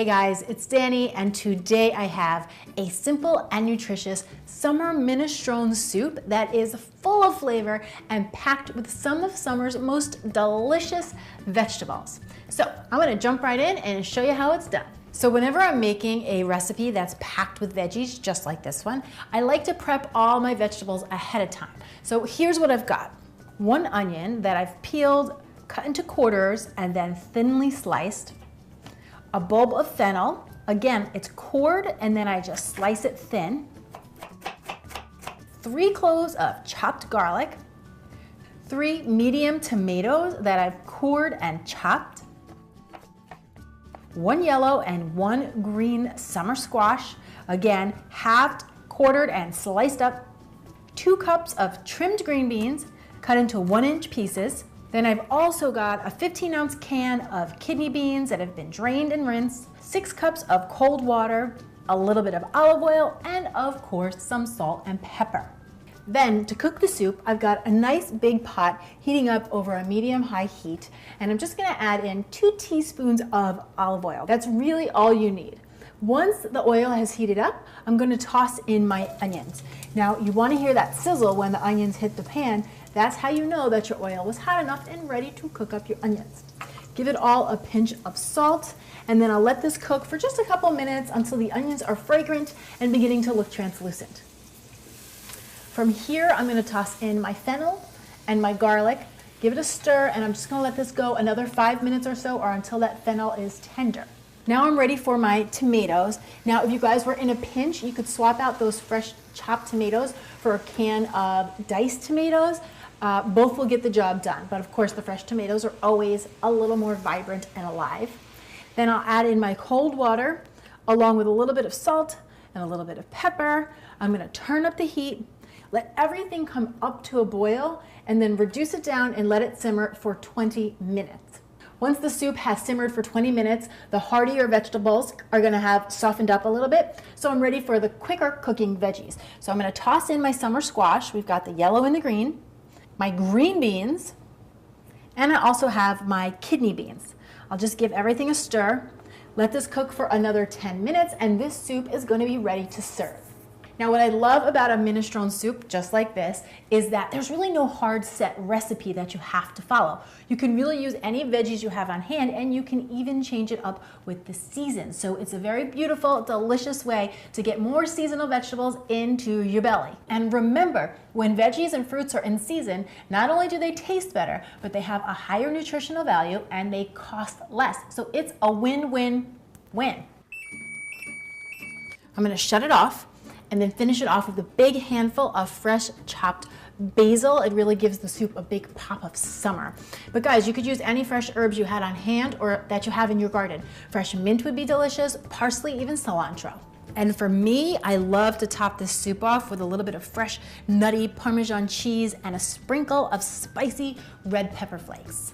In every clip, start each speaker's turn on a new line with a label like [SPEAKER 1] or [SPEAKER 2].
[SPEAKER 1] Hey guys, it's Danny, and today I have a simple and nutritious summer minestrone soup that is full of flavor and packed with some of summer's most delicious vegetables. So I'm gonna jump right in and show you how it's done. So whenever I'm making a recipe that's packed with veggies, just like this one, I like to prep all my vegetables ahead of time. So here's what I've got. One onion that I've peeled, cut into quarters, and then thinly sliced. A bulb of fennel. Again, it's cored and then I just slice it thin. 3 cloves of chopped garlic. 3 medium tomatoes that I've cored and chopped. 1 yellow and 1 green summer squash. Again, halved, quartered, and sliced up. 2 cups of trimmed green beans cut into 1-inch pieces. Then I've also got a 15-ounce can of kidney beans that have been drained and rinsed, 6 cups of cold water, a little bit of olive oil, and of course some salt and pepper. Then to cook the soup, I've got a nice big pot heating up over a medium-high heat, and I'm just gonna add in 2 teaspoons of olive oil. That's really all you need. Once the oil has heated up, I'm gonna toss in my onions. Now you wanna hear that sizzle when the onions hit the pan. That's how you know that your oil was hot enough and ready to cook up your onions. Give it all a pinch of salt, and then I'll let this cook for just a couple minutes until the onions are fragrant and beginning to look translucent. From here, I'm gonna toss in my fennel and my garlic, give it a stir, and I'm just gonna let this go another 5 minutes or so, or until that fennel is tender. Now I'm ready for my tomatoes. Now, if you guys were in a pinch, you could swap out those fresh chopped tomatoes for a can of diced tomatoes. Both will get the job done, but of course the fresh tomatoes are always a little more vibrant and alive. Then I'll add in my cold water along with a little bit of salt and a little bit of pepper. I'm gonna turn up the heat, let everything come up to a boil, and then reduce it down and let it simmer for 20 minutes. Once the soup has simmered for 20 minutes, the heartier vegetables are gonna have softened up a little bit, so I'm ready for the quicker cooking veggies. So I'm gonna toss in my summer squash. We've got the yellow and the green, my green beans, and I also have my kidney beans. I'll just give everything a stir, let this cook for another 10 minutes, and this soup is gonna be ready to serve. Now, what I love about a minestrone soup, just like this, is that there's really no hard set recipe that you have to follow. You can really use any veggies you have on hand, and you can even change it up with the season. So it's a very beautiful, delicious way to get more seasonal vegetables into your belly. And remember, when veggies and fruits are in season, not only do they taste better, but they have a higher nutritional value and they cost less. So it's a win-win-win. I'm gonna shut it off and then finish it off with a big handful of fresh chopped basil. It really gives the soup a big pop of summer. But guys, you could use any fresh herbs you had on hand or that you have in your garden. Fresh mint would be delicious, parsley, even cilantro. And for me, I love to top this soup off with a little bit of fresh, nutty Parmesan cheese and a sprinkle of spicy red pepper flakes.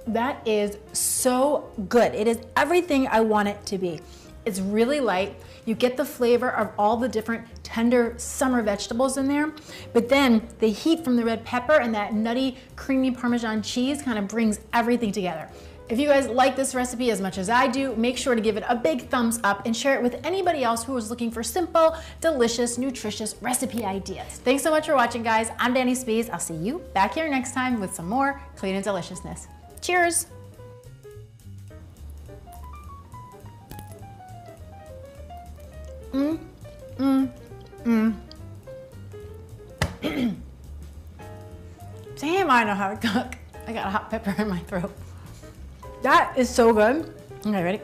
[SPEAKER 1] That is so good. It is everything I want it to be. It's really light. You get the flavor of all the different tender summer vegetables in there, but then the heat from the red pepper and that nutty, creamy Parmesan cheese kind of brings everything together. If you guys like this recipe as much as I do, make sure to give it a big thumbs up and share it with anybody else who is looking for simple, delicious, nutritious recipe ideas. Thanks so much for watching, guys. I'm Danny Spies. I'll see you back here next time with some more clean and deliciousness. Cheers. Damn, I know how to cook. I got a hot pepper in my throat. That is so good. Okay, ready?